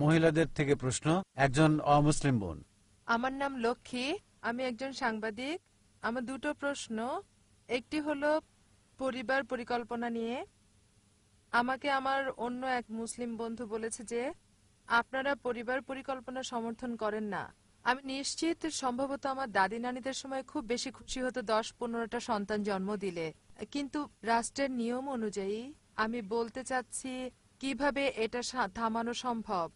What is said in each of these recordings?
মহিলাদের থেকে প্রশ্ন, একজন অমুসলিম বোন। আমার নাম লক্ষ্মী, আমি একজন সাংবাদিক। আমার দুটো প্রশ্ন। একটি হলো পরিবার পরিকল্পনা নিয়ে। আমাকে আমার অন্য এক মুসলিম বন্ধু বলেছে যে আপনারা পরিবার পরিকল্পনা সমর্থন করেন না। আমি নিশ্চিত সম্ভবত আমার দাদি নানিদের সময় খুব বেশি খুশি হতো 10-15টা সন্তান জন্ম দিলে, কিন্তু রাষ্ট্রের নিয়ম অনুযায়ী আমি বলতে চাচ্ছি কিভাবে এটা থামানো সম্ভব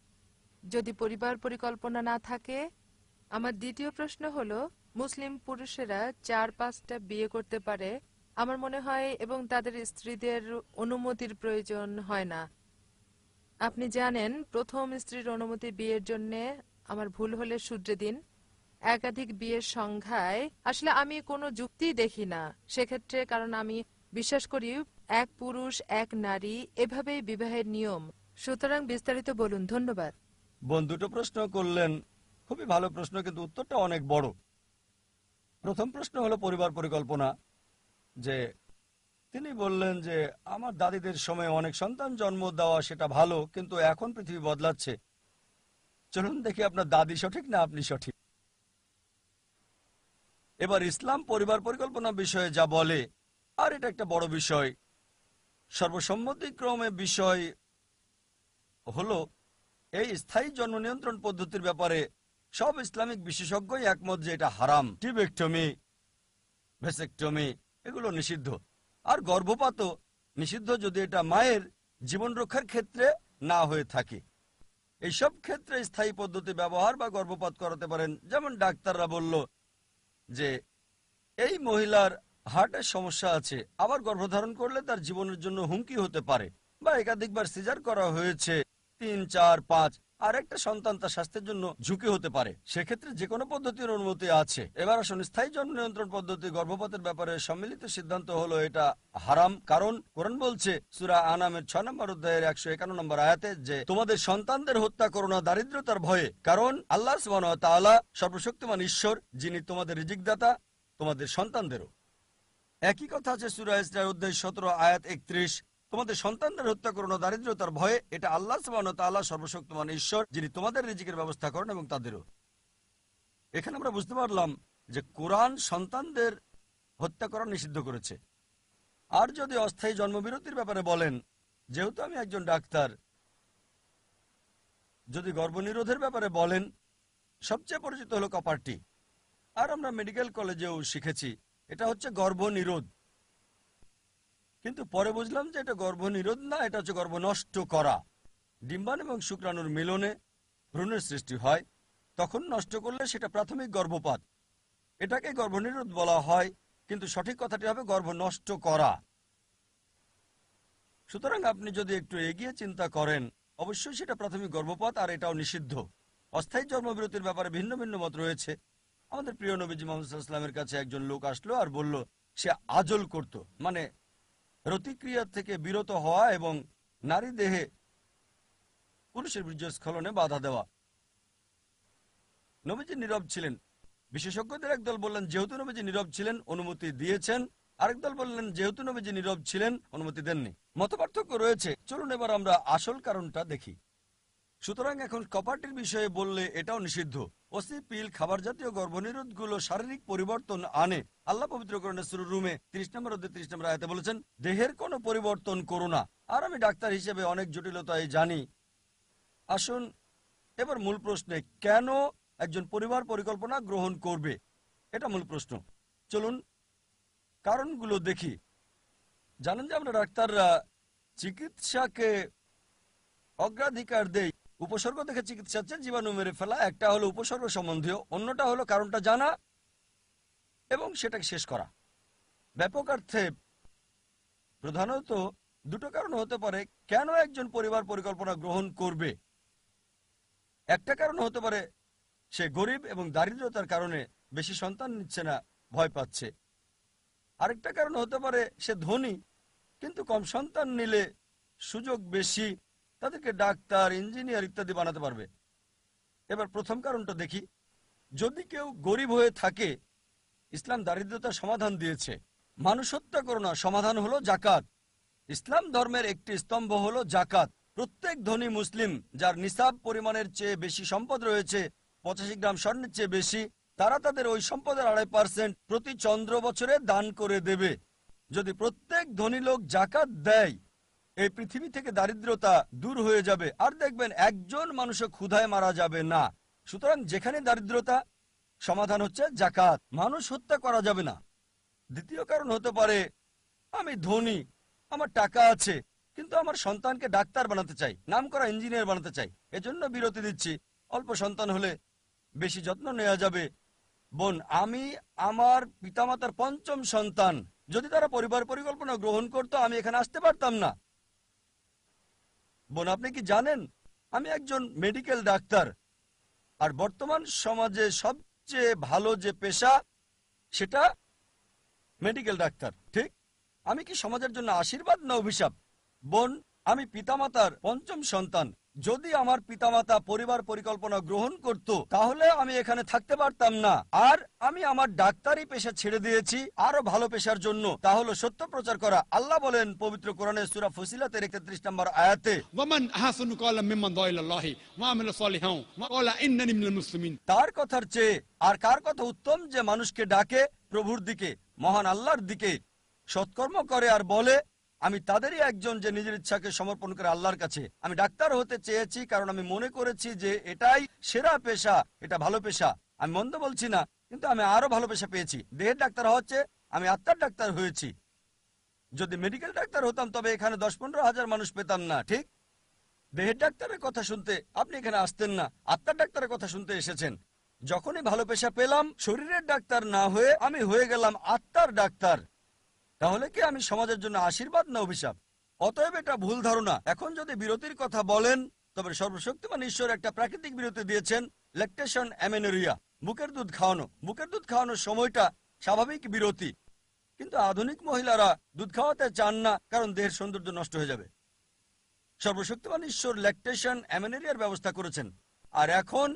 যদি পরিবার পরিকল্পনা না থাকে। আমার দ্বিতীয় প্রশ্ন হলো, মুসলিম পুরুষেরা 4-5টা বিয়ে করতে পারে আমার মনে হয়, এবং তাদের স্ত্রীদের অনুমতির প্রয়োজন হয় না। আপনি জানেন, প্রথম স্ত্রীর অনুমতি বিয়ের জন্য, আমার ভুল হলে শুধরে দিন, একাধিক বিয়ের সংখ্যায় আসলে আমি কোনো যুক্তি দেখি না সেক্ষেত্রে, কারণ আমি বিশ্বাস করি এক পুরুষ এক নারী, এভাবেই বিবাহের নিয়ম। সুতরাং বিস্তারিত বলুন। ধন্যবাদ। বোন দুটো প্রশ্ন করলেন, খুবই ভালো প্রশ্ন, কিন্তু উত্তরটা অনেক বড়। প্রথম প্রশ্ন হলো পরিবার পরিকল্পনা, যে তিনি বললেন যে আমার দাদিদের সময় অনেক সন্তান জন্ম দেওয়া সেটা ভালো, কিন্তু এখন পৃথিবী বদলাচ্ছে। চলুন দেখি আপনার দাদি সঠিক না আপনি সঠিক। এবার ইসলাম পরিবার পরিকল্পনা বিষয়ে যা বলে, আর এটা একটা বড় বিষয়, সর্বসম্মতিক্রমে বিষয় হলো এই স্থায়ী জন্ম নিয়ন্ত্রণ পদ্ধতির ব্যাপারে সব ইসলামিক বিশেষজ্ঞই একমত যে এটা হারাম। টিবেক্টমি, ভেসেক্টমি এগুলো নিষিদ্ধ, আর গর্ভপাতও নিষিদ্ধ যদি এটা মায়ের জীবন রক্ষার ক্ষেত্রে না হয়ে থাকে। এইসব ক্ষেত্রে স্থায়ী পদ্ধতি ব্যবহার বা গর্ভপাত করাতে পারেন। যেমন ডাক্তাররা বলল যে এই মহিলার হার্টের সমস্যা আছে, আবার গর্ভধারণ করলে তার জীবনের জন্য হুমকি হতে পারে, বা একাধিকবার সিজার করা হয়েছে 3, 4, 5, আর একটা সন্তান তার স্বাস্থ্যের জন্য ঝুঁকি হতে পারে, সেক্ষেত্রে যে কোনো পদ্ধতির অনুমতি আছে। এবার আসুন, স্থায়ী জন্ম নিয়ন্ত্রণ পদ্ধতি গর্ভপাতের ব্যাপারে সম্মিলিত সিদ্ধান্ত হলো এটা হারাম, কারণ কোরআন বলছে সূরা আনামের 6 নম্বর অধ্যায়ের 151 নম্বর আয়াতে যে তোমাদের সন্তানদের হত্যা করো না দারিদ্রতার ভয়ে, কারণ আল্লাহ সুবহানাহু ওয়া তাআলা সর্বশক্তিমান ঈশ্বর, যিনি তোমাদের রিজিকদাতা, তোমাদের সন্তানদেরও। একই কথা আছে সূরা ইসরার অধ্যায় 17 আয়াত 31, তোমাদের সন্তানদের হত্যা করো না দারিদ্রতার ভয়ে, এটা আল্লাহ সুবহানাহু ওয়া তাআলা সর্বশক্তিমান ঈশ্বর, যিনি তোমাদের রিজিকের ব্যবস্থা করেন এবং তাদেরও। এখানে আমরা বুঝতে পারলাম যে কোরআন সন্তানদের হত্যা করা নিষিদ্ধ করেছে। আর যদি অস্থায়ী জন্মবিরতির ব্যাপারে বলেন, যেহেতু আমি একজন ডাক্তার, যদি গর্ভনিরোধের ব্যাপারে বলেন, সবচেয়ে পরিচিত হলো কপারটি, আর আমরা মেডিকেল কলেজেও শিখেছি এটা হচ্ছে গর্ভনিরোধ। কিন্তু পরে বুঝলাম যে এটা গর্ভনিরোধ না, এটা হচ্ছে গর্ভ নষ্ট করা। ডিম্বাণু এবং শুক্রাণুর মিলনে ভ্রূণের সৃষ্টি হয়, তখন নষ্ট করলে সেটা প্রাথমিক গর্ভপাত। এটাকে গর্ভনিরোধ বলা হয়, কিন্তু সঠিক কথাটি হবে গর্ভ নষ্ট করা। সুতরাং আপনি যদি একটু এগিয়ে চিন্তা করেন, অবশ্যই সেটা প্রাথমিক গর্ভপাত, আর এটাও নিষিদ্ধ। অস্থায়ী জন্মবিরতির ব্যাপারে ভিন্ন ভিন্ন মত রয়েছে। আমাদের প্রিয় নবীজি মুহাম্মদ সাল্লাল্লাহু আলাইহি ওয়াসাল্লামের কাছে একজন লোক আসলো আর বলল সে আজল করত, মানে রতিক্রিয়া থেকে বিরত হওয়া এবং নারী দেহে পুরুষের বীর্যস্খলনে বাধা দেওয়া। নবীজি নীরব ছিলেন। বিশেষজ্ঞদের একদল বললেন যেহেতু নবীজি নীরব ছিলেন অনুমতি দিয়েছেন, আরেক দল বললেন যেহেতু নবীজি নীরব ছিলেন অনুমতি দেননি। মতপার্থক্য রয়েছে। চলুন এবার আমরা আসল কারণটা দেখি। সুতরাং এখন কপারটির বিষয়ে বললে এটাও নিষিদ্ধ। ওসি পিল, খাবার জাতীয় গর্ভনিরোধগুলো শারীরিক পরিবর্তন আনে। আল্লাহ পবিত্র কোরআনে সূরা রুমে 30 নম্বর অধ্যায় 30 নম্বর আয়াতে বলেছেন দেহের কোনো পরিবর্তন করো না। আর আমি ডাক্তার হিসেবে অনেক জটিলতাই জানি। আসুন এবার মূল প্রশ্নে, কেন একজন পরিবার পরিকল্পনা গ্রহণ করবে, এটা মূল প্রশ্ন। চলুন কারণগুলো দেখি। জানেন যে আমরা ডাক্তাররা চিকিৎসাকে অগ্রাধিকার দেই। উপসর্গ দেখে চিকিৎসা হচ্ছে জীবাণু মেরে ফেলা, একটা হলো উপসর্গ সম্বন্ধীয়, অন্যটা হলো কারণটা জানা এবং সেটাকে শেষ করা। ব্যাপকার্থে প্রধানত দুটো কারণ হতে পারে কেন একজন পরিবার পরিকল্পনা গ্রহণ করবে। একটা কারণ হতে পারে সে গরিব এবং দারিদ্রতার কারণে বেশি সন্তান নিচ্ছে না, ভয় পাচ্ছে। আরেকটা কারণ হতে পারে সে ধনী কিন্তু কম সন্তান নিলে সুযোগ বেশি, তাদেরকে ডাক্তার, ইঞ্জিনিয়ার ইত্যাদি বানাতে পারবে। এবার প্রথম কারণটা দেখি। যদি কেউ গরিব হয়ে থাকে, ইসলাম দারিদ্রতার সমাধান দিয়েছে। মানুষ হত্যা করো না, সমাধান হলো জাকাত। ইসলাম ধর্মের একটি স্তম্ভ হলো জাকাত। প্রত্যেক ধনী মুসলিম যার নিসাব পরিমাণের চেয়ে বেশি সম্পদ রয়েছে, 85 গ্রাম স্বর্ণের চেয়ে বেশি, তারা তাদের ওই সম্পদের 2.5% প্রতি চন্দ্র বছরে দান করে দেবে। যদি প্রত্যেক ধনী লোক জাকাত দেয়, এই পৃথিবী থেকে দারিদ্রতা দূর হয়ে যাবে, আর দেখবেন একজন মানুষও ক্ষুধায় মারা যাবে না। সুতরাং যেখানে দারিদ্রতা, সমাধান হচ্ছে জাকাত। মানুষ হত্যা করা যাবে না। দ্বিতীয় কারণ হতে পারে, আমি ধনী, আমার টাকা আছে, কিন্তু আমার সন্তানকে ডাক্তার বানাতে চাই, নামকরা ইঞ্জিনিয়ার বানাতে চাই, এজন্য বিরতি দিচ্ছি। অল্প সন্তান হলে বেশি যত্ন নেওয়া যাবে। বোন, আমি আমার পিতামাতার 5ম সন্তান, যদি তারা পরিবার পরিকল্পনা গ্রহণ করতো আমি এখানে আসতে পারতাম না। বোন, আপনি কি জানেন আমি একজন মেডিকেল ডাক্তার, আর বর্তমান সমাজে সবচেয়ে ভালো যে পেশা সেটা মেডিকেল ডাক্তার, ঠিক? আমি কি সমাজের জন্য আশীর্বাদ না অভিশাপ? বোন, আমি পিতামাতার 5ম সন্তান। যদি আমার পিতামাতা পরিবার পরিকল্পনা গ্রহণ করত তাহলে আমি এখানে থাকতে পারতাম না। আর আমি আমার ডাক্তারি পেশা ছেড়ে দিয়েছি আরো ভালো পেশার জন্য, তা হলো সত্য প্রচার করা। আল্লাহ বলেন পবিত্র কোরআনের সূরা ফুসিলাতের 31 নম্বর আয়াতে, ওয়ামান আহসানু ক্বালাম মিম্মান দাআ ইলাল্লাহি ওয়া আমিলা সালিহান ওয়া ক্বালা ইন্নানি মিনাল মুসলিমিন। তার কথার চেয়ে আর কার কথা উত্তম যে মানুষকে ডাকে প্রভুর দিকে, মহান আল্লাহর দিকে, সৎকর্ম করে আর বলে আমি তাদেরই একজন যে নিজের ইচ্ছাকে সমর্পণ করে আল্লাহর কাছে। আমি ডাক্তার হতে চেয়েছি কারণ আমি মনে করেছি যে এটাই সেরা পেশা, এটা ভালো পেশা। আমি মন্দ বলছি না, কিন্তু আমি আরো ভালো পেশা পেয়েছি। দেহের ডাক্তার হচ্ছে, আমি আত্মার ডাক্তার হয়েছি। যদি মেডিকেল ডাক্তার হতাম তবে এখানে 10-15 হাজার মানুষ পেতাম না, ঠিক? দেহের ডাক্তারের কথা শুনতে আপনি এখানে আসতেন না, আত্মার ডাক্তারের কথা শুনতে এসেছেন। যখনই ভালো পেশা পেলাম, শরীরের ডাক্তার না হয়ে আমি হয়ে গেলাম আত্মার ডাক্তার। তাহলে কি আমি সমাজের জন্য আশীর্বাদ না অভিশাপ? অতএব এটা ভুল ধারণা। এখন যদি বিরতির কথা বলেন, তবে সর্বশক্তিমান ঈশ্বর একটা প্রাকৃতিক বিরতি দিয়েছেন, ল্যাকটেশন অ্যামেনোরিয়া, বুকের দুধ খাওয়ানো। বুকের দুধ খাওয়ানোর সময়টা স্বাভাবিক বিরতি, কিন্তু আধুনিক মহিলারা দুধ খাওয়াতে চান না, কারণ দেহের সৌন্দর্য নষ্ট হয়ে যাবে। সর্বশক্তিমান ঈশ্বর ল্যাকটেশন অ্যামেনোরিয়ার ব্যবস্থা করেছেন। আর এখন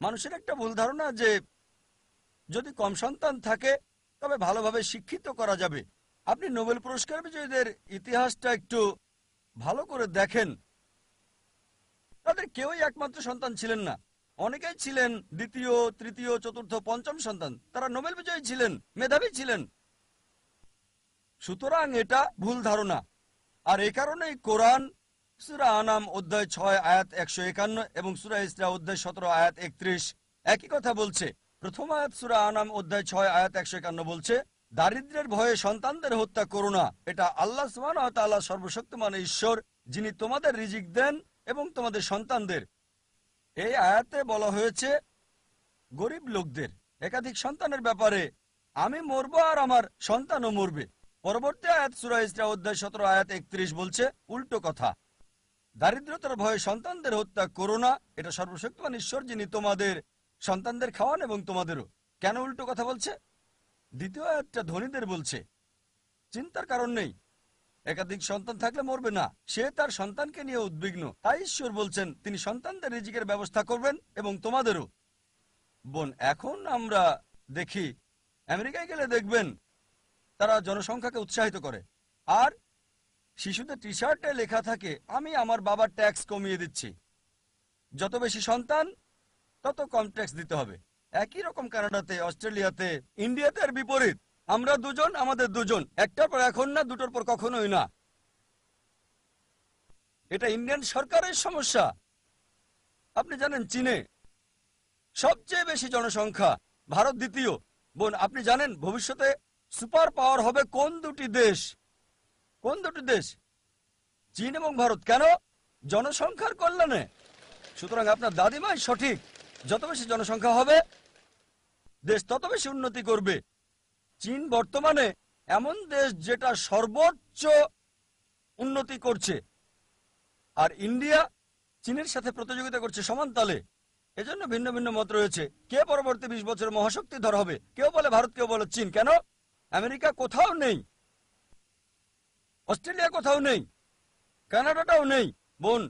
মানুষের একটা ভুল ধারণা যে যদি কম সন্তান থাকে তবে ভালোভাবে শিক্ষিত করা যাবে। আপনি নোবেল পুরস্কার বিজয়ীদের ইতিহাসটা একটু ভালো করে দেখেন, তাদের কেউই একমাত্র সন্তান ছিলেন না। অনেকেই ছিলেন দ্বিতীয়, তৃতীয়, চতুর্থ, 5ম সন্তান। তারা নোবেল বিজয়ী ছিলেন, মেধাবী ছিলেন। সুতরাং এটা ভুল ধারণা। আর এই কারণেই কোরআন সূরা আনাম অধ্যায় 6 আয়াত 151 এবং সূরা ইসরা অধ্যায় 17 আয়াত 31 একই কথা বলছে। প্রথম আয়াত সূরা আনাম অধ্যায় 6 আয়াত 151 বলছে, দারিদ্র্যের ভয়ে সন্তানদের হত্যা করো না, এটা আল্লাহ সুবহানাহু ওয়া তাআলা সর্বশক্তিমান ঈশ্বর, যিনি তোমাদের রিজিক দেন এবং তোমাদের সন্তানদের। এই আয়াতে বলা হয়েছে গরিব লোকদের একাধিক সন্তানের ব্যাপারে, আমি মরব আর আমার সন্তানও মরবে। পরবর্তী আয়াত সূরা ইসরা অধ্যায় 17 আয়াত 31 বলছে উল্টো কথা, দারিদ্রতার ভয়ে সন্তানদের হত্যা করো না, এটা সর্বশক্তিমান ঈশ্বর, যিনি তোমাদের সন্তানদের খাওয়ান এবং তোমাদেরও। কেন উল্টো কথা বলছে? দ্বিতীয় আয়াতটা ধনীদের বলছে। চিন্তার কারণ নেই, একাধিক সন্তান থাকলে মরবে না, সে তার সন্তানকে নিয়ে উদ্বিগ্ন। তাই ঈশ্বর বলছেন তিনি সন্তানদের রিজিকের ব্যবস্থা করবেন এবং তোমাদেরও। বোন, এখন আমরা দেখি আমেরিকায় গেলে দেখবেন তারা জনসংখ্যাকে উৎসাহিত করে, আর শিশুদের টি শার্টে লেখা থাকে আমি আমার বাবার ট্যাক্স কমিয়ে দিচ্ছি। যত বেশি সন্তান তত কম ট্যাক্স দিতে হবে। একই রকম কানাডাতে, অস্ট্রেলিয়াতে, ইন্ডিয়াতে এর বিপরীত। আমরা দুজন, আমাদের দুজন, একটার পর এখন না, দুটোর পর কখনোই না। এটা ইন্ডিয়ান সরকারের সমস্যা। আপনি জানেন চীনে সবচেয়ে বেশি জনসংখ্যা, ভারত দ্বিতীয়। বোন, আপনি জানেন ভবিষ্যতে সুপার পাওয়ার হবে কোন দুটি দেশ? কোন দুটি দেশ? চীন এবং ভারত। কেন? জনসংখ্যার কল্যাণে। সুতরাং আপনার দাদিমাই সঠিক, যত বেশি জনসংখ্যা হবে দেশ তত বেশি উন্নতি করবে। চীন বর্তমানে এমন দেশ যেটা সর্বোচ্চ উন্নতি করছে, আর ইন্ডিয়া চীনের সাথে প্রতিযোগিতা করছে সমান তালে। এজন্য ভিন্ন ভিন্ন মত রয়েছে, কে পরবর্তী 20 বছর মহাশক্তিধর হবে। কেউ বলে ভারত, কেউ বলে চীন। কেন? আমেরিকা কোথাও নেই, অস্ট্রেলিয়া কোথাও নেই, কানাডাটাও নেই। বোন,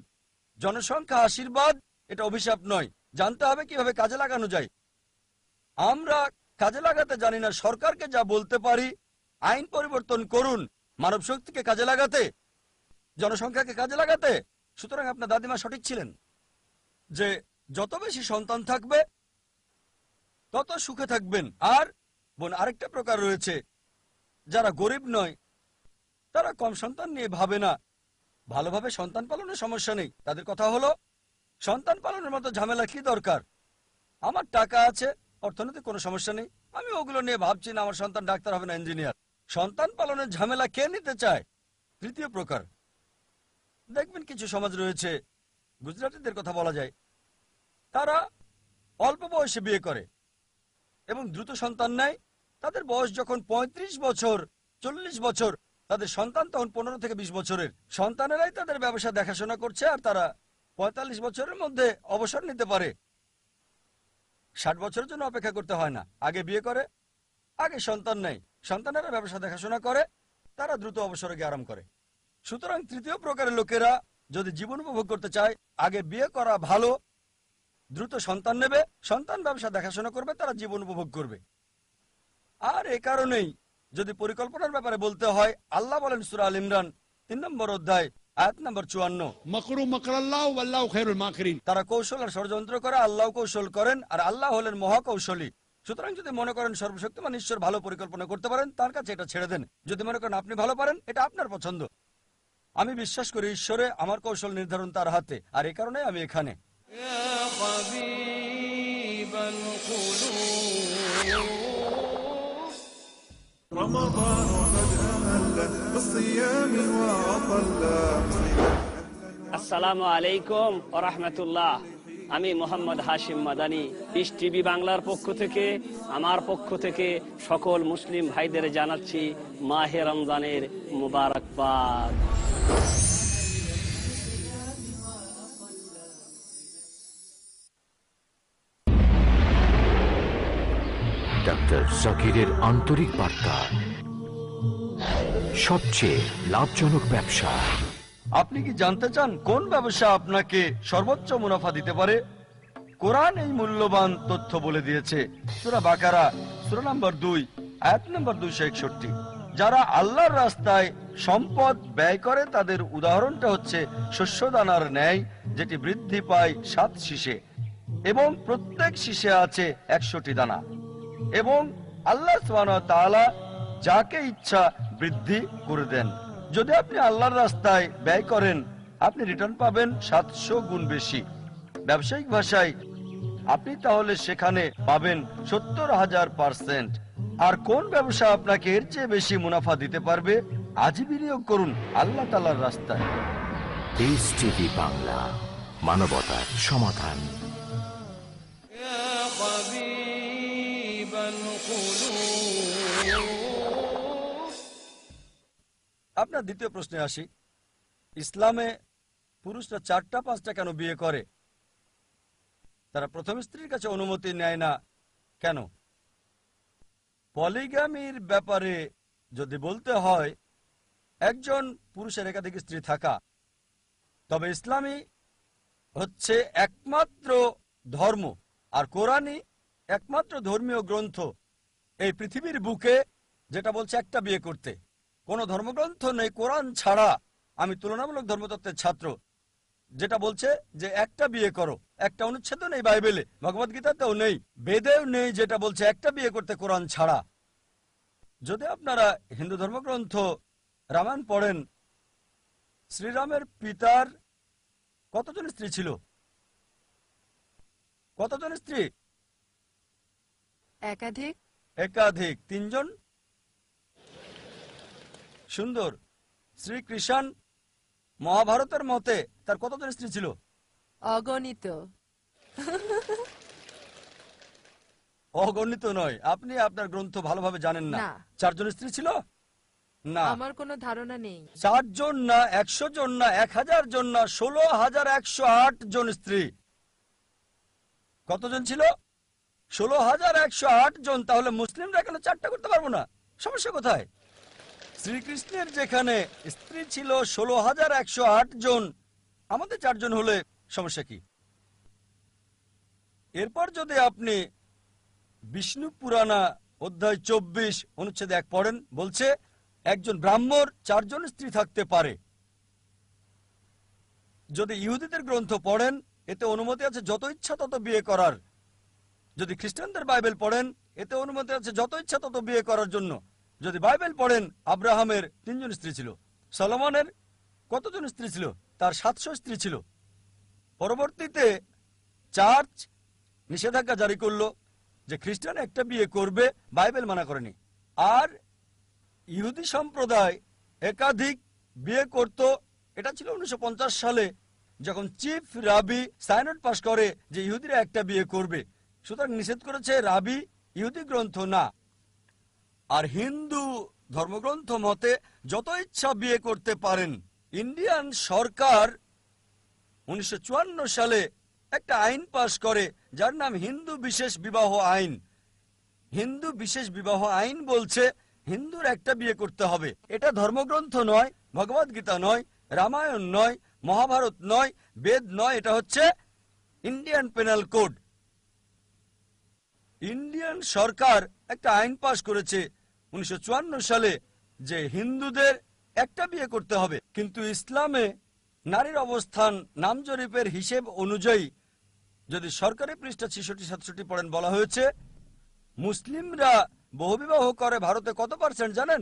জনসংখ্যা আশীর্বাদ, এটা অভিশাপ নয়। জানতে হবে কিভাবে কাজে লাগানো যায়। আমরা কাজে লাগাতে জানি না। সরকারকে যা বলতে পারি, আইন পরিবর্তন করুন, মানব শক্তিকে কাজে লাগাতে, জনসংখ্যাকে কাজে লাগাতে। সুতরাং আপনার দাদিমা সঠিক ছিলেন যে যত বেশি সন্তান থাকবে তত সুখে থাকবেন। আর বোন, আরেকটা প্রকার রয়েছে, যারা গরিব নয় তারা কম সন্তান নিয়ে ভাবে না, ভালোভাবে সন্তান পালনের সমস্যা নেই। তাদের কথা হলো সন্তান পালনের মতো ঝামেলা কি দরকার, আমার টাকা আছে, অর্থনৈতিক কোনো সমস্যা নেই, আমি ওগুলো নিয়ে ভাবছি না আমার সন্তান ডাক্তার হবে না ইঞ্জিনিয়ার। সন্তান পালনের ঝামেলা কে নিতে চায়? তৃতীয় প্রকার, দেখবেন কিছু সমাজ রয়েছে, গুজরাটিদের কথা বলা যায়, তারা অল্প বয়সে বিয়ে করে এবং দ্রুত সন্তান নেয়। তাদের বয়স যখন ৩৫ বছর ৪০ বছর, তাদের সন্তান তখন ১৫ থেকে ২০ বছরের। সন্তানেরাই তাদের ব্যবসা দেখাশোনা করছে আর তারা ৪৫ বছরের মধ্যে অবসর নিতে পারে। ৬০ বছরের জন্য অপেক্ষা করতে হয় না, আগে বিয়ে করে, আগে সন্তান নেয়, সন্তানেরা ব্যবসা দেখাশোনা করে, তারা দ্রুত অবসরে গিয়ে আরাম করে। সুতরাং তৃতীয় প্রকারের লোকেরা যদি জীবন উপভোগ করতে চায়, আগে বিয়ে করা ভালো, দ্রুত সন্তান নেবে, সন্তান ব্যবসা দেখাশোনা করবে, তারা জীবন উপভোগ করবে। আর এ কারণেই যদি পরিকল্পনার ব্যাপারে বলতে হয়, আল্লাহ বলেন সূরা আল ইমরান ৩ নম্বর অধ্যায় আয়াত নম্বর ৫৪, मकरू मकरल्लाहु वल्लाहु खैरुल माकिरीन। তারা কৌশল আর ষড়যন্ত্র করে, আল্লাহ কৌশল করেন আর আল্লাহ হলেন মহাকৌশলী। সুতরাং যদি মনে করেন সর্বশক্তিমান ঈশ্বর ভালো পরিকল্পনা করতে পারেন, তার কাছে এটা ছেড়ে দেন। যদি মনে করেন আপনি ভালো পারেন, এটা আপনার পছন্দ। আমি বিশ্বাস করি ঈশ্বরে, আমার কৌশল নির্ধারণ তার হাতে, আর এই কারণে আমি এখানে। رمضان قد أهل بالصيام وأطل আসসালামু আলাইকুম ওয়া রাহমাতুল্লাহ। আমি মোহাম্মদ হাশিম মাদানী, পিস টিভি বাংলার পক্ষ থেকে, আমার পক্ষ থেকে সকল মুসলিম ভাইদের জানাচ্ছি মাহে রমজানের মুবারকবাদ। ডাক্তার জাকিরের আন্তরিক বার্তা, সবচেয়ে লাভজনক ব্যবসা। আপনি কি জানতে চান কোন ব্যবসা আপনাকে সর্বোচ্চ মুনাফা দিতে পারে? কোরআন এই মূল্যবান তথ্য বলে দিয়েছে। সূরা বাকারা সূরা নম্বর ২ আয়াত নম্বর ২৬১। যারা আল্লাহর রাস্তায় সম্পদ ব্যয় করে তাদের উদাহরণটা হচ্ছে শস্যদানার ন্যায়, যেটি বৃদ্ধি পায় ৭ শীষে এবং প্রত্যেক শীষে আছে ১০০টি দানা। এবং আল্লাহ সুবহানাহু ওয়া তাআলা যাকে ইচ্ছা বৃদ্ধি করে দেন। যদি আপনি আল্লাহর রাস্তায় ব্যয় করেন, আপনি রিটার্ন পাবেন ৭০০ গুণ বেশি। ব্যবসায়িক ভাষায় আপনি তাহলে সেখানে পাবেন ৭০,০০০%। আর কোন ব্যবসা আপনাকে এর চেয়ে বেশি মুনাফা দিতে পারবে? আজই বিনিয়োগ করুন আল্লাহ তাআলার রাস্তায়। পিস টিভি বাংলা, মানবতার সমাধান। আপনার দ্বিতীয় প্রশ্নে আসি। ইসলামে পুরুষরা ৪টা-৫টা কেন বিয়ে করে? তারা প্রথম স্ত্রীর কাছে অনুমতি নেয় না কেন? পলিগামির ব্যাপারে যদি বলতে হয়, একজন পুরুষের একাধিক স্ত্রী থাকা, তবে ইসলামী হচ্ছে একমাত্র ধর্ম আর কোরআনই একমাত্র ধর্মীয় গ্রন্থ এই পৃথিবীর বুকে যেটা বলছে একটা বিয়ে করতে। কোন ধর্মগ্রন্থ নেই কোরআন ছাড়া, আমি তুলনামূলক ধর্মতত্ত্বের ছাত্র, যেটা বলছে যে একটা বিয়ে করো। একটা অনুচ্ছেদ নেই বাইবেলে, ভগবদ্গীতাতেও নেই, বেদেও নেই যেটা বলছে একটা বিয়ে করতে কোরআন ছাড়া। যদি আপনারা হিন্দু ধর্মগ্রন্থ রামায়ণ পড়েন, শ্রীরামের পিতার কতজন স্ত্রী ছিল? কতজন স্ত্রী? একাধিক। একাধিক, ৩ জন। সুন্দর। শ্রীকৃষ্ণ মহাভারতের মতে তার কতজন স্ত্রী ছিল? অগণিত। অগণিত নয়, আপনি আপনার গ্রন্থ ভালোভাবে জানেন না। না। ৪ জন স্ত্রী ছিল না। আমার কোনো ধারণা নেই। ৪ জন না, ১০০ জন না, ১০০০ জন না, ১৬,১০৮ জন স্ত্রী। কতজন ছিল? ১৬,১০৮ জন। তাহলে মুসলিমরা কেন ৪টা করতে পারবো না? সমস্যা কোথায়? শ্রীকৃষ্ণের যেখানে স্ত্রী ছিল ১৬,১০৮ জন, আমাদের ৪ জন হলে সমস্যা কি? এরপর যদি আপনি বিষ্ণু পুরাণা অধ্যায় ২৪ অনুচ্ছেদ ১ পড়েন, বলছে একজন ব্রাহ্মণ ৪ জন স্ত্রী থাকতে পারে। যদি ইহুদিদের গ্রন্থ পড়েন এতে অনুমতি আছে যত ইচ্ছা তত বিয়ে করার। যদি খ্রিস্টানদের বাইবেল পড়েন এতে অনুমতি আছে যত ইচ্ছা তত বিয়ে করার জন্য। যদি বাইবেল পড়েন আব্রাহামের 3 জন স্ত্রী ছিল, সলোমনের কতজন স্ত্রী ছিল? তার 700 স্ত্রী ছিল। পরবর্তীতে চার্চ নিষেধাজ্ঞা জারি করলো যে খ্রিস্টান একটা বিয়ে করবে, বাইবেল মানা করেনি। আর ইহুদি সম্প্রদায় একাধিক বিয়ে করত। এটা ছিল 1950 সালে, যখন চিফ রাবি সাইনড পাশ করে যে ইহুদিরা একটা বিয়ে করবে। সুতরাং নিষেধ করেছে রাবি, ইহুদি গ্রন্থ না। আর হিন্দু ধর্মগ্রন্থ মতে যত ইচ্ছা বিয়ে করতে পারেন। ইন্ডিয়ান সরকার 1954 সালে একটা আইন পাশ করে যার নাম হিন্দু বিশেষ বিবাহ আইন। হিন্দু বিশেষ বিবাহ আইন বলছে হিন্দুর একটা বিয়ে করতে হবে। এটা ধর্মগ্রন্থ নয়, ভগবদ গীতা নয়, রামায়ণ নয়, মহাভারত নয়, বেদ নয়, এটা হচ্ছে ইন্ডিয়ান পেনাল কোড। ইন্ডিয়ান সরকার একটা আইন পাশ করেছে 1954 সালে যে হিন্দুদের একটা বিয়ে করতে হবে। কিন্তু ইসলামে নারীর অবস্থান নাম জরিপের হিসেব অনুযায়ী যদি সরকারি পৃষ্ঠা 66-67 পড়েন, বলা হয়েছে মুসলিমরা বহুবিবাহ করে ভারতে কত পার্সেন্ট জানেন?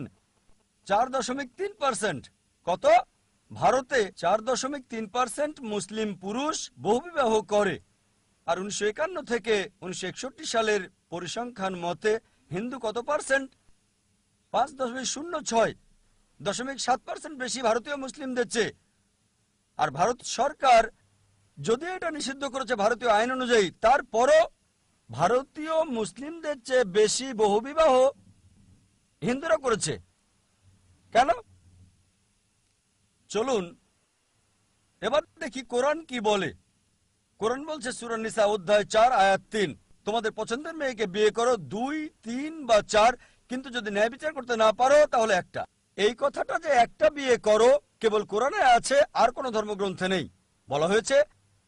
4.3%। কত? ভারতে 4.3% মুসলিম পুরুষ বহুবিবাহ করে। আর 1951 থেকে 1961 সালের পরিসংখ্যান মতে হিন্দু কত পার্সেন্ট? 5.06.7% বেশি ভারতীয় মুসলিমদের চেয়ে। আর ভারত সরকার যদি এটা নিষিদ্ধ করেছে ভারতীয় আইন অনুযায়ী, তারপরও ভারতীয় মুসলিমদের চেয়ে বেশি বহুবিবাহ হিন্দুরা করেছে। কেন? চলুন এবার দেখি কোরআন কি বলে। কোরআন বলছে সূরা নিসা অধ্যায় 4 আয়াত 3, তোমাদের পছন্দের মেয়েকে বিয়ে করো 2, 3 বা 4, কিন্তু যদি ন্যায় বিচার করতে না পারো তাহলে একটা। এই কথাটা যে একটা বিয়ে করো কেবল কোরআনে আছে, আর কোনো ধর্মগ্রন্থে নেই। বলা হয়েছে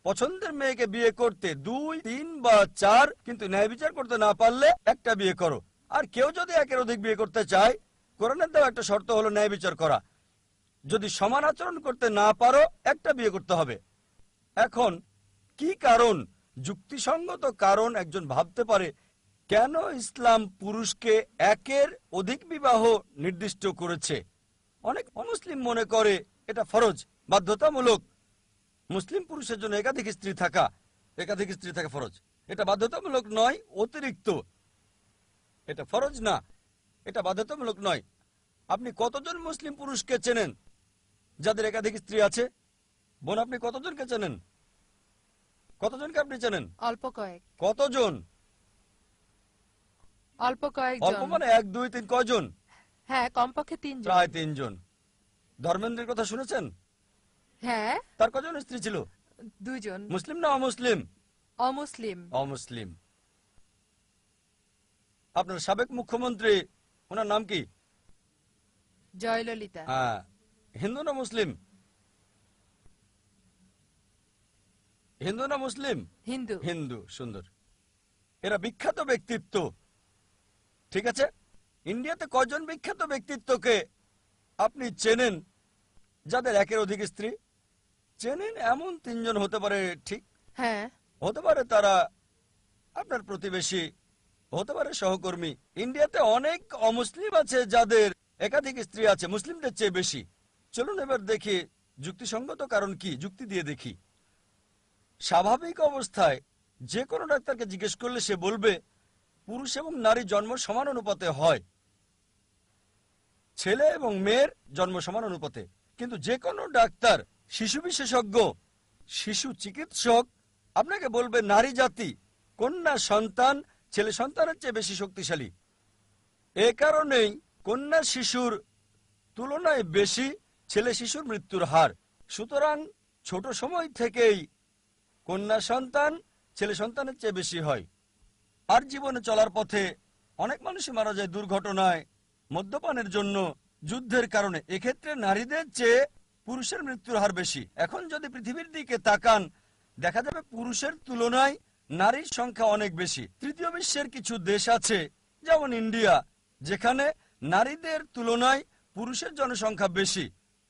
পছন্দের মেয়েকে বিয়ে করতে 2, 3 বা 4, কিন্তু ন্যায় বিচার করতে না পারলে একটা বিয়ে করো। আর কেউ যদি একের অধিক বিয়ে করতে চায়, কোরআনের দেওয়া একটা শর্ত হলো ন্যায় বিচার করা। যদি সমান আচরণ করতে না পারো একটা বিয়ে করতে হবে। এখন কি কারণ, যুক্তিসঙ্গত কারণ একজন ভাবতে পারে কেন ইসলাম পুরুষকে একের অধিক বিবাহ নির্দিষ্ট করেছে? অনেক অমুসলিম মনে করে এটা ফরজ, বাধ্যতামূলক। মুসলিম পুরুষের জন্য একাধিক স্ত্রী থাকা ফরজ। এটা বাধ্যতামূলক নয়, অতিরিক্ত। এটা ফরজ না, এটা বাধ্যতামূলক নয়। আপনি কতজন মুসলিম পুরুষকে চেনেন যাদের একাধিক স্ত্রী আছে? বোন, আপনি কতজনকে চেনেন? কতজনকে আপনি চেনেন? অল্প কয়েক। কতজন? অল্প কয়েক। অল্প মানে 1, 2, 3 কয়জন? হ্যাঁ, কমপক্ষে 3 জন। প্রায় 3 জন। ধর্মেন্দ্রের কথা শুনেছেন? হ্যাঁ। তার কজন স্ত্রী ছিল? 2 জন। মুসলিম না অমুসলিম? অমুসলিম। অমুসলিম। আপনার সাবেক মুখ্যমন্ত্রী, ওনার নাম কি? জয়ললিতা। হ্যাঁ। হিন্দু না মুসলিম? হিন্দু না মুসলিম? হিন্দু। হিন্দু। সুন্দর। এরা বিখ্যাত ব্যক্তিত্ব, ঠিক আছে? ইন্ডিয়াতে কয়জন বিখ্যাত ব্যক্তিত্বকে আপনি চেনেন যাদের একের অধিক স্ত্রী? চেনেন এমন 3 জন হতে পারে, ঠিক? হ্যাঁ। হতে পারে তারা আপনার প্রতিবেশী, হতে পারে সহকর্মী। ইন্ডিয়াতে অনেক অমুসলিম আছে যাদের একাধিক স্ত্রী আছে, মুসলিমদের চেয়ে বেশি। চলুন এবার দেখি যুক্তিসঙ্গত কারণ কি, যুক্তি দিয়ে দেখি। স্বাভাবিক অবস্থায় যে কোনো ডাক্তারকে জিজ্ঞেস করলে সে বলবে পুরুষ এবং নারী জন্ম সমান অনুপাতে হয়, ছেলে এবং মেয়ের জন্ম সমান অনুপাতে। কিন্তু যে কোনো ডাক্তার, শিশু বিশেষজ্ঞ, শিশু চিকিৎসক আপনাকে বলবে নারী জাতি, কন্যা সন্তান ছেলে সন্তানের চেয়ে বেশি শক্তিশালী। এ কারণেই কন্যা শিশুর তুলনায় বেশি ছেলে শিশুর মৃত্যুর হার। সুতরাং ছোট সময় থেকেই কন্যা সন্তান ছেলে সন্তানের চেয়ে বেশি হয়। আর জীবনে চলার পথে অনেক মানুষই মারা যায় দুর্ঘটনায়, মদ্যপানের জন্য, যুদ্ধের কারণে। এক্ষেত্রে নারীদের চেয়ে পুরুষের মৃত্যুর হার বেশি। এখন যদি পৃথিবীর দিকে তাকান, দেখা যাবে পুরুষের তুলনায় নারীর সংখ্যা অনেক বেশি। তৃতীয় বিশ্বের কিছু দেশ আছে, যেমন ইন্ডিয়া, যেখানে নারীদের তুলনায় পুরুষের জনসংখ্যা বেশি।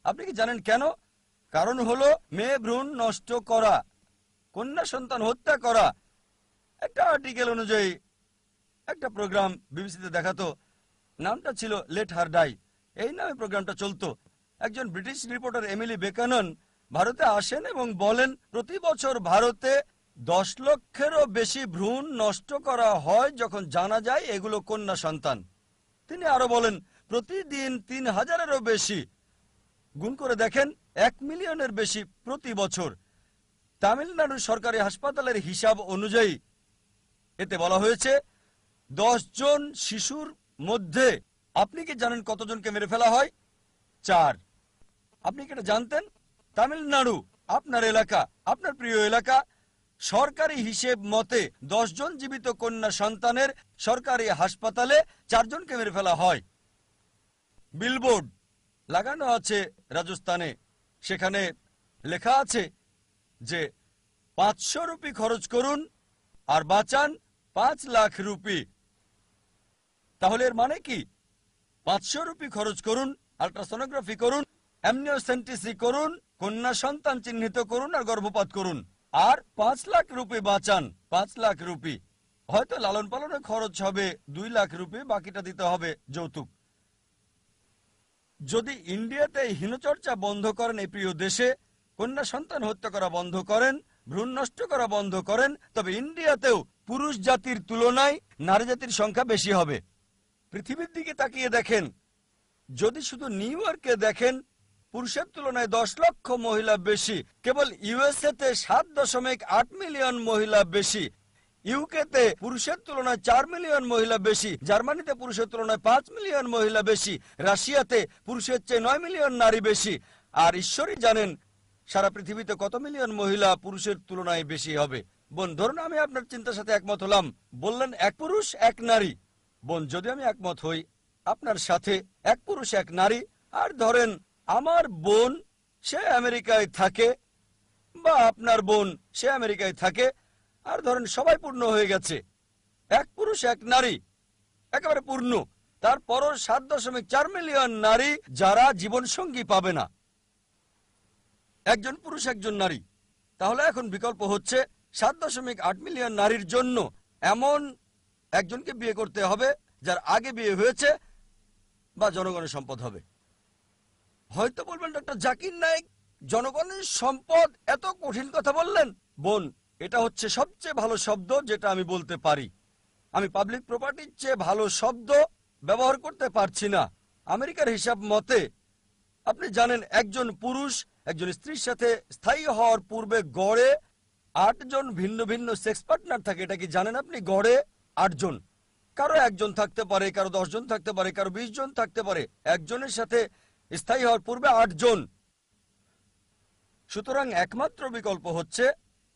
আপনি কি জানেন কেন? কারণ হলো মেয়ে ভ্রূণ নষ্ট করা, কন্যা সন্তান হত্যা করা। একটা আর্টিকেল অনুযায়ী একটা প্রোগ্রাম বিবিসিতে দেখাতো, নামটা ছিল লেট হার ডাই, এই নামে প্রোগ্রামটা চলতো। একজন ব্রিটিশ রিপোর্টার এমিলি বেকানন ভারতে আসেন এবং বলেন প্রতি বছর ভারতে 10 লক্ষেরও বেশি ভ্রূণ নষ্ট করা হয় যখন জানা যায় এগুলো কন্যা সন্তান। তিনি আরো বলেন প্রতিদিন 3000-এরও বেশি, গুণ করে দেখেন 1 মিলিয়নের বেশি প্রতি বছর। তামিলনাড়ুর সরকারি হাসপাতালের হিসাব অনুযায়ী এতে বলা হয়েছে 10 জন শিশুর মধ্যে আপনি কি জানেন কতজনকে মেরে ফেলা হয়? 4। আপনি কি এটা জানতেন? তামিলনাড়ু, আপনার এলাকা, আপনার প্রিয় এলাকা, সরকারি হিসেব মতে 10 জন জীবিত কন্যা সন্তানের সরকারি হাসপাতালে 4 জনকে মেরে ফেলা হয়। বিলবোর্ড লাগানো আছে রাজস্থানে, সেখানে লেখা আছে যে 500 রুপি খরচ করুন আর বাঁচান 5 লাখ রুপি। তাহলে এর মানে কি? 500 রুপি খরচ করুন, আল্ট্রাসোনোগ্রাফি করুন, অ্যামনিওসেন্টিসি করুন, কন্যা সন্তান চিহ্নিত করুন আর গর্ভপাত করুন, আর 5 লাখ রুপি বাঁচান। 5 লাখ রুপি। হয়তো লালন পালনে খরচ হবে 2 লাখ রুপি, বাকিটা দিতে হবে যৌতুক। যদি ইন্ডিয়াতে হীনচর্চা বন্ধ করেন, এই প্রিয় দেশে কন্যা সন্তান হত্যা করা বন্ধ করেন, ভ্রূণ নষ্ট করা বন্ধ করেন, তবে ইন্ডিয়াতেও পুরুষ জাতির তুলনায় নারী জাতির সংখ্যা বেশি হবে। পৃথিবীর দিকে তাকিয়ে দেখেন, যদি শুধু নিউ ইয়র্কে দেখেন, পুরুষের তুলনায় 10 লক্ষ মহিলা বেশি। কেবল ইউএসএতে 7.8 মিলিয়ন মহিলা বেশি। ইউকেতে পুরুষের তুলনায় 4 মিলিয়ন মহিলা বেশি। জার্মানিতে পুরুষের তুলনায় 5 মিলিয়ন মহিলা বেশি। রাশিয়াতে পুরুষের চেয়ে 9 মিলিয়ন নারী বেশি। আর ঈশ্বরই জানেন সারা পৃথিবীতে কত মিলিয়ন মহিলা পুরুষের তুলনায় বেশি হবে। বোন, ধরুন আমি আপনার চিন্তার সাথে একমত হলাম, বললেন 1 পুরুষ 1 নারী। বোন, যদি আমি একমত হই আপনার সাথে 1 পুরুষ 1 নারী, আর ধরেন আমার বোন সে আমেরিকায় থাকে, বা আপনার বোন সে আমেরিকায় থাকে, আর ধরেন সবাই পূর্ণ হয়ে গেছে, 1 পুরুষ 1 নারী একেবারে পূর্ণ। তারপরও 7.4 মিলিয়ন নারী যারা জীবনসঙ্গী পাবে না, একজন পুরুষ একজন নারী। তাহলে এখন বিকল্প হচ্ছে 7.8 মিলিয়ন নারীর জন্য এমন একজনকে বিয়ে করতে হবে যার আগে বিয়ে হয়েছে বা জনগণের সম্পদ হবে। হয়তো বলবেন ডক্টর জাকির নায়েক জনগণের সম্পদ, এত কঠিন কথা বললেন। বোন, এটা হচ্ছে সবচেয়ে ভালো শব্দ যেটা আমি বলতে পারি। আমি পাবলিক প্রপার্টির চেয়ে ভালো শব্দ ব্যবহার করতে পারছি না। আমেরিকার হিসাব মতে আপনি জানেন একজন পুরুষ একজন স্ত্রীর সাথে স্থায়ী হওয়ার পূর্বে গড়ে 8 জন ভিন্ন ভিন্ন সেক্স পার্টনার থাকে। এটা কি জানেন আপনি? গড়ে 8 জন। কারো 1 জন থাকতে পারে, কারো 10 জন থাকতে পারে, কারো 20 জন থাকতে পারে। একজনের সাথে স্থায়ী হওয়ার পূর্বে 8 জন। সুতরাং একমাত্র বিকল্প হচ্ছে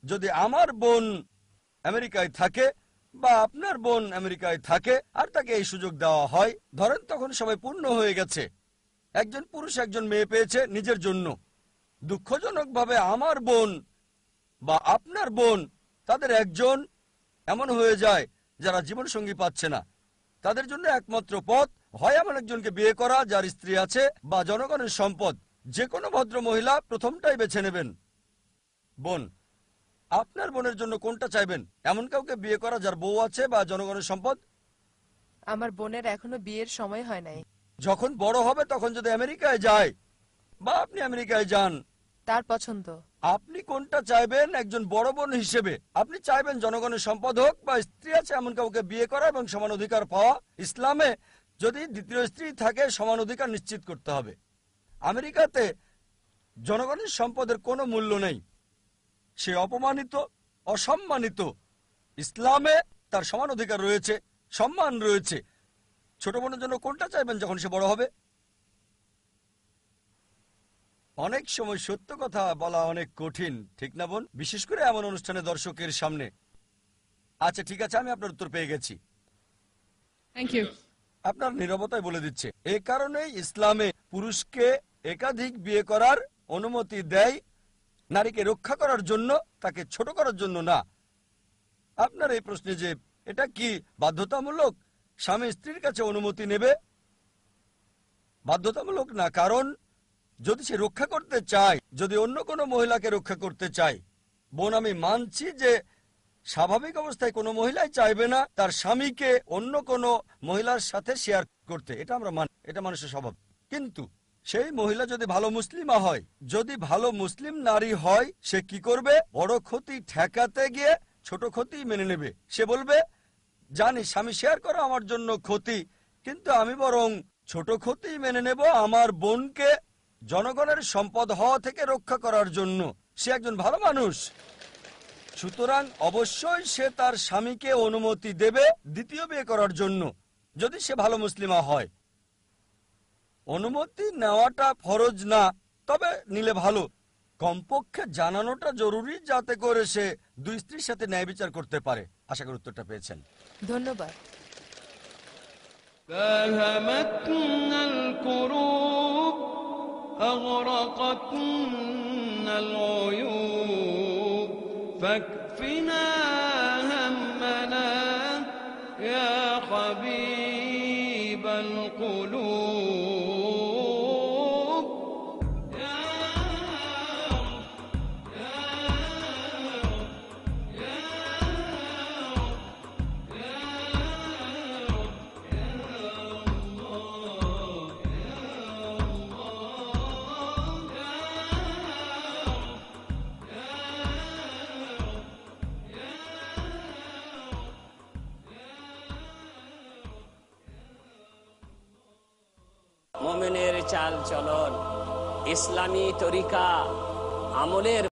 যদি আমার বোন আমেরিকায় থাকে বা আপনার বোন আমেরিকায় থাকে আর তাকে এই সুযোগ দেওয়া হয়, ধরেন তখন সবাই পূর্ণ হয়ে গেছে, একজন পুরুষ একজন মেয়ে পেয়েছে নিজের জন্য। দুঃখজনকভাবে আমার বোন বা আপনার বোন তাদের একজন এমন হয়ে যায় যারা জীবনসঙ্গী পাচ্ছে না। তাদের জন্য একমাত্র পথ হয় এমন একজনকে বিয়ে করা যার স্ত্রী আছে, বা জনগণের সম্পদ। যে কোনো ভদ্র মহিলা প্রথমটাই বেছে নেবেন। বোন, আপনার বোনের জন্য কোনটা চাইবেন? এমন কাউকে বিয়ে করা যার বউ আছে বা জনগণের সম্পদ? আমার বোনের এখনো বিয়ের সময় হয় নাই। যখন বড় হবে তখন যদি আমেরিকায় যায় বা আপনি আমেরিকায় যান, তার পছন্দ। আপনি কোনটা চাইবেন একজন বড় বোন হিসেবে? আপনি চাইবেন জনগণের সম্পদ হোক বা স্ত্রী আছে এমন কাউকে বিয়ে করা এবং সমান অধিকার পাওয়া? ইসলামে যদি দ্বিতীয় স্ত্রী থাকে সমান অধিকার নিশ্চিত করতে হবে। আমেরিকাতে জনগণের সম্পদের কোনো মূল্য নেই, সে অপমানিত, অসম্মানিত। ইসলামে তার সমান অধিকার রয়েছে, সম্মান রয়েছে। ছোট বোনের জন্য কোনটা চাইবেন যখন সে বড় হবে? অনেক সময় সত্য কথা বলা অনেক কঠিন, ঠিক না বোন? বিশেষ করে এমন অনুষ্ঠানে দর্শকের সামনে। আচ্ছা ঠিক আছে, আমি আপনার উত্তর পেয়ে গেছি। Thank you. আপনার নীরবতায় বলে দিচ্ছে। এই কারণেই ইসলামে পুরুষকে একাধিক বিয়ে করার অনুমতি দেয়, নারীকে রক্ষা করার জন্য, তাকে ছোট করার জন্য না। আপনার এই প্রশ্নে যে এটা কি বাধ্যতামূলক স্বামী স্ত্রীর কাছে অনুমতি নেবে? বাধ্যতামূলক না, কারণ যদি সে রক্ষা করতে চায়, যদি অন্য কোনো মহিলাকে রক্ষা করতে চায়, বোন আমি মানছি যে স্বাভাবিক অবস্থায় কোনো মহিলাই চাইবে না তার স্বামীকে অন্য কোনো মহিলার সাথে শেয়ার করতে, এটা আমরা মানি, এটা মানুষের স্বভাব। কিন্তু সেই মহিলা যদি ভালো মুসলিমা হয়, যদি ভালো মুসলিম নারী হয়, সে কি করবে? বড় ক্ষতি ঠেকাতে গিয়ে ছোট ক্ষতি মেনে নেবে। সে বলবে জানি স্বামী শেয়ার করা আমার জন্য ক্ষতি, কিন্তু আমি বরং ছোট ক্ষতি মেনে নেব আমার বোনকে জনগণের সম্পদ হওয়া থেকে রক্ষা করার জন্য। সে একজন ভালো মানুষ, সুতরাং অবশ্যই সে তার স্বামীকে অনুমতি দেবে দ্বিতীয় বিয়ে করার জন্য, যদি সে ভালো মুসলিমা হয়। অনুমতি নেওয়াটা ফরজ না, তবে নিলে ভালো। কমপক্ষে জানানোটা জরুরি, যাতে করে সে দুই স্ত্রীর সাথে ন্যায় বিচার করতে পারে। আশা করি উত্তরটা পেয়েছেন। ধন্যবাদ। فالهمتنا الكروب أغرقتنا العيوب فاكفنا همنا يا حبيب القلوب মুমিনের চাল চলন, ইসলামী তরিকা আমলের